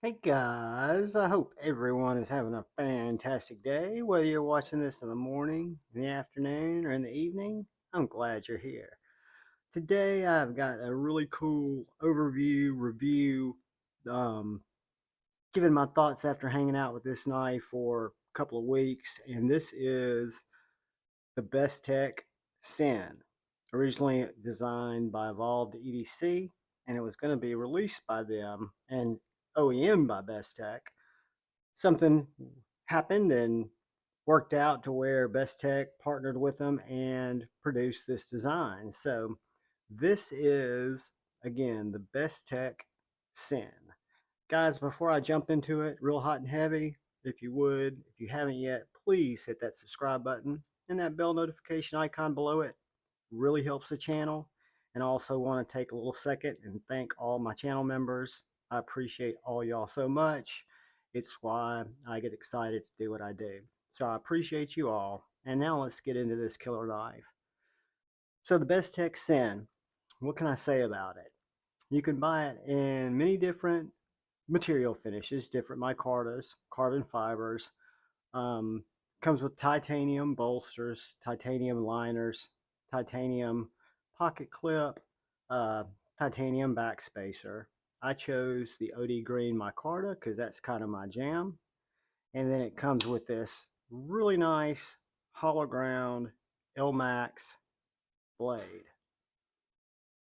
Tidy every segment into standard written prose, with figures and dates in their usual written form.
Hey guys, I hope everyone is having a fantastic day. Whether you're watching this in the morning, in the afternoon, or in the evening, I'm glad you're here. Today I've got a really cool overview review, um, giving my thoughts after hanging out with this knife for a couple of weeks, and this is the Bestech Syn, originally designed by Evolved EDC, and it was going to be released by them and OEM by Bestech. Something happened and worked out to where Bestech partnered with them and produced this design. So this is, again, the Bestech Syn. Guys, before I jump into it, real hot and heavy, if you would, if you haven't yet, please hit that subscribe button and that bell notification icon below it. Really helps the channel. And I also want to take a little second and thank all my channel members. I appreciate all y'all so much. It's why I get excited to do what I do. So I appreciate you all. And now let's get into this killer knife. So the Bestech Syn, what can I say about it? You can buy it in many different material finishes, different micartas, carbon fibers. Um, Comes with titanium bolsters, titanium liners, titanium pocket clip, uh, titanium backspacer. I chose the OD Green micarta because that's kind of my jam. And then it comes with this really nice hollow ground Elmax blade.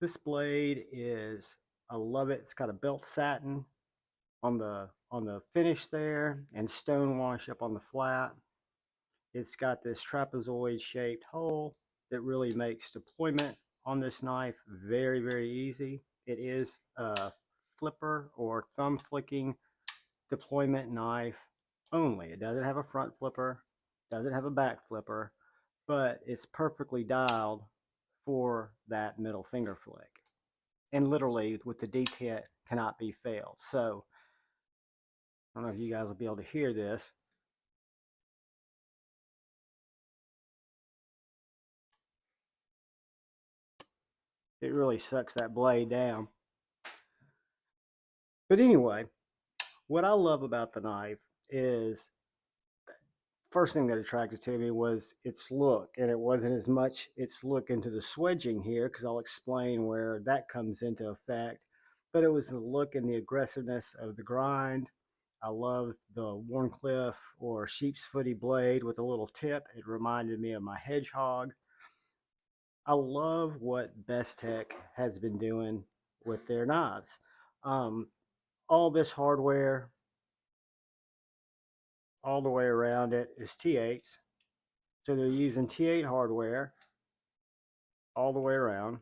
This blade is, I love it. It's got a belt satin on the finish there and stonewash up on the flat. It's got this trapezoid shaped hole that really makes deployment on this knife very, very easy. It is a flipper or thumb flicking deployment knife only. It doesn't have a front flipper, doesn't have a back flipper, but it's perfectly dialed for that middle finger flick. And literally with the detent cannot be failed. So I don't know if you guys will be able to hear this. It really sucks that blade down. But anyway, what I love about the knife is first thing that attracted to me was its look, and it wasn't as much its look into the swedging here because I'll explain where that comes into effect, but it was the look and the aggressiveness of the grind. I love the Warncliffe or sheep's footy blade with a little tip. It reminded me of my hedgehog. I love what Bestech has been doing with their knives. Um, all this hardware, all the way around it is T8s. So they're using T8 hardware all the way around,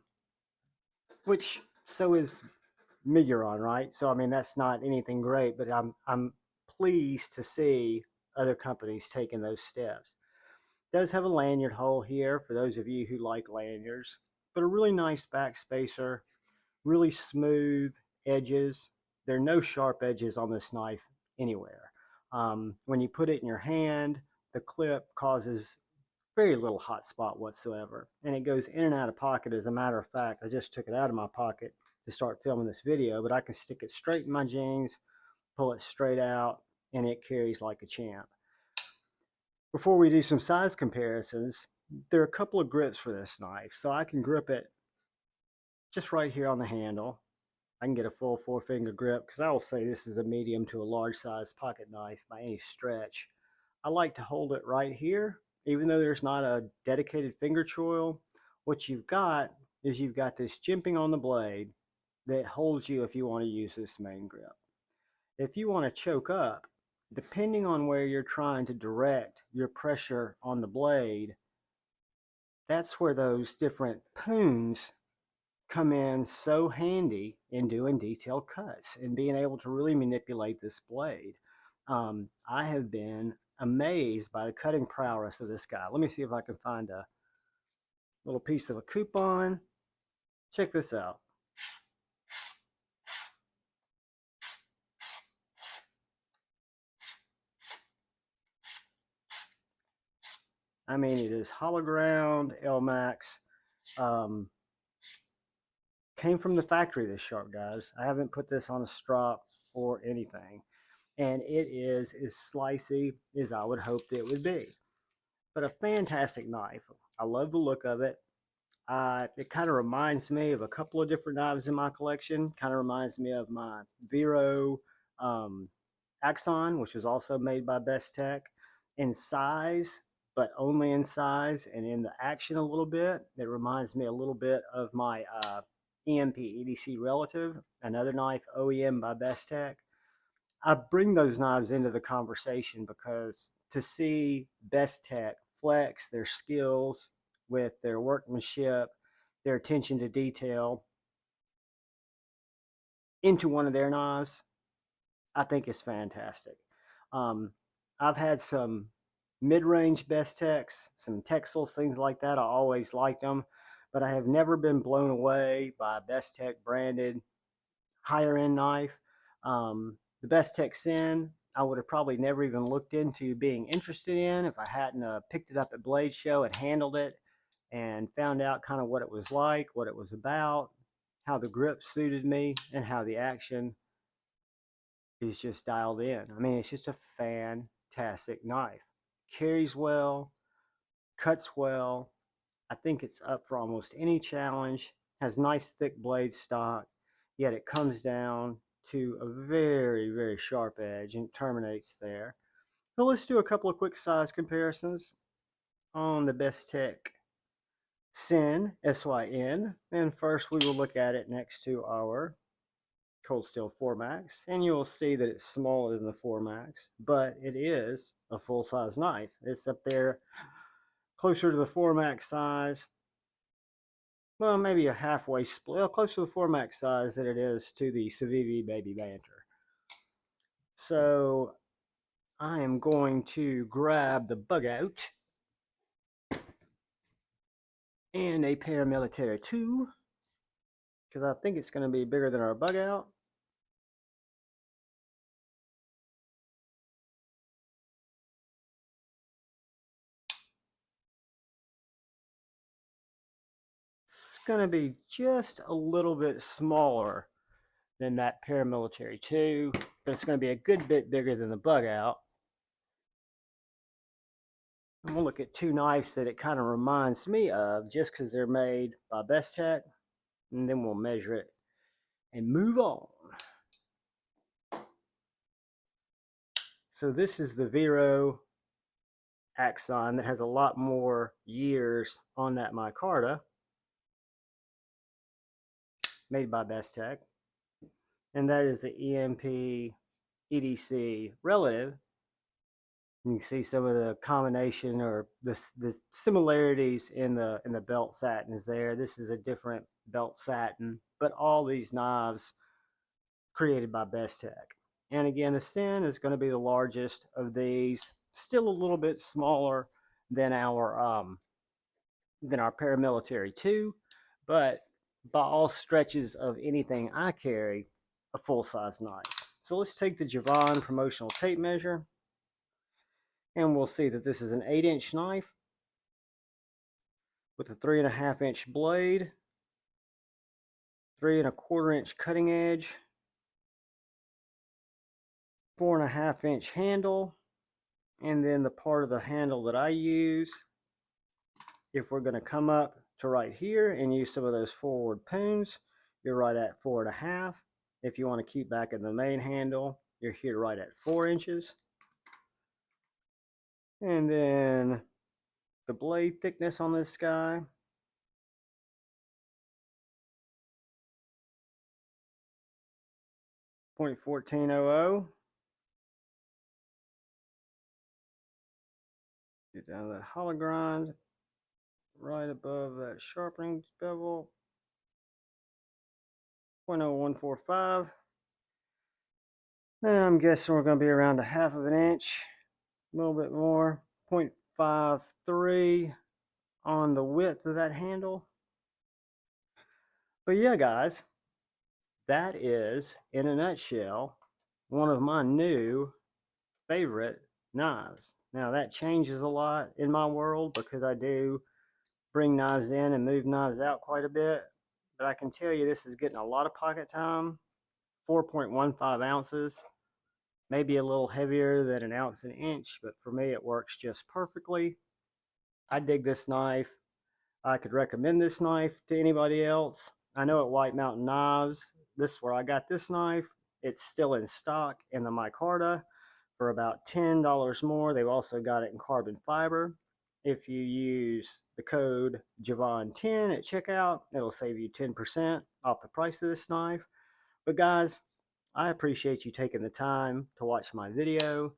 which so is Miguron, right? So I mean that's not anything great, but I'm pleased to see other companies taking those steps. It does have a lanyard hole here for those of you who like lanyards, but a really nice back spacer, really smooth edges. There are no sharp edges on this knife anywhere. When you put it in your hand, the clip causes very little hot spot whatsoever, and it goes in and out of pocket. As a matter of fact, I just took it out of my pocket to start filming this video, but I can stick it straight in my jeans, pull it straight out, and it carries like a champ. Before we do some size comparisons, there are a couple of grips for this knife. So I can grip it just right here on the handle. I can get a full 4-finger grip because I will say this is a medium to a large size pocket knife by any stretch. I like to hold it right here, even though there's not a dedicated finger choil. What you've got is you've got this jimping on the blade that holds you if you want to use this main grip. If you want to choke up, depending on where you're trying to direct your pressure on the blade, that's where those different poons come in so handy in doing detailed cuts and being able to really manipulate this blade. I have been amazed by the cutting prowess of this guy. Let me see if I can find a little piece of a coupon. Check this out. I mean, it is hollow ground, Elmax. Um, Came from the factory, this sharp, guys. I haven't put this on a strop or anything. And it is as slicey as I would hope that it would be. But a fantastic knife. I love the look of it. It kind of reminds me of a couple of different knives in my collection. Kind of reminds me of my Vero um, Axon, which was also made by Bestech, in size, but only in size, and in the action a little bit. It reminds me a little bit of my EMP EDC Relative, another knife OEM by Bestech. I bring those knives into the conversation because to see Bestech flex their skills with their workmanship, their attention to detail into one of their knives, I think is fantastic. Um, I've had some mid-range Bestechs, some Texels, things like that. I always liked them, but I have never been blown away by a Bestech branded higher end knife. The Bestech Syn, I would have probably never even looked into being interested in if I hadn't picked it up at Blade Show and handled it and found out kind of what it was like, what it was about, how the grip suited me, and how the action is just dialed in. I mean, it's just a fantastic knife. Carries well, cuts well. I think it's up for almost any challenge. Has nice thick blade stock, yet it comes down to a very, very sharp edge and terminates there. So let's do a couple of quick size comparisons on the Bestech Syn, S-Y-N. And first we will look at it next to our Cold Steel 4 Max, and you'll see that it's smaller than the 4 Max, but it is a full-size knife. It's up there closer to the 4 Max size, well, maybe a halfway split, well, close to the 4 Max size than it is to the Civivi Baby Banter. So I am going to grab the bug out and a Paramilitary 2, because I think it's going to be bigger than our bug out. It's going to be just a little bit smaller than that Paramilitary 2, but it's going to be a good bit bigger than the bug out. And we'll look at two knives that it kind of reminds me of just because they're made by Bestech, and then we'll measure it and move on. So this is the Vero Axon that has a lot more years on that micarta, made by Bestech. And that is the EMP EDC Relative. You can see some of the combination or the similarities in the belt satins there. This is a different belt satin, but all these knives created by Bestech. And again, the Syn is going to be the largest of these, still a little bit smaller than our Paramilitary 2, but by all stretches of anything I carry, a full-size knife. So let's take the Javon promotional tape measure, and we'll see that this is an 8-inch knife with a 3.5-inch blade, 3.25-inch cutting edge, 4.5-inch handle, and then the part of the handle that I use, if we're going to come up to right here and use some of those forward poons, you're right at 4.5. If you want to keep back in the main handle, you're here right at 4 inches. And then the blade thickness on this guy, .1400. Get down to that hollow grind, right above that sharpening bevel, .0145. And I'm guessing we're going to be around 1/2 inch, a little bit more, 0.53 on the width of that handle. But yeah, guys, that is, in a nutshell, one of my new favorite knives. Now, that changes a lot in my world because I do bring knives in and move knives out quite a bit. but I can tell you this is getting a lot of pocket time. 4.15 ounces, maybe a little heavier than an ounce and an inch, but for me it works just perfectly. I dig this knife. I could recommend this knife to anybody else. I know at White Mountain Knives, this is where I got this knife. It's still in stock in the Micarta for about $10 more. They've also got it in carbon fiber. If you use the code Javon10 at checkout, it'll save you 10% off the price of this knife. But guys, I appreciate you taking the time to watch my video.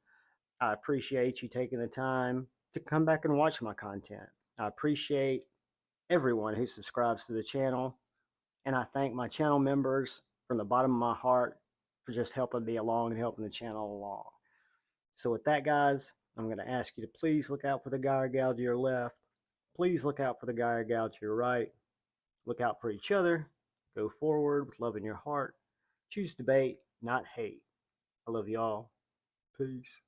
I appreciate you taking the time to come back and watch my content. I appreciate everyone who subscribes to the channel, and I thank my channel members from the bottom of my heart for just helping me along and helping the channel along. So with that, guys, I'm going to ask you to please look out for the guy or gal to your left. Please look out for the guy or gal to your right. Look out for each other. Go forward with love in your heart. Choose debate, not hate. I love y'all. Peace.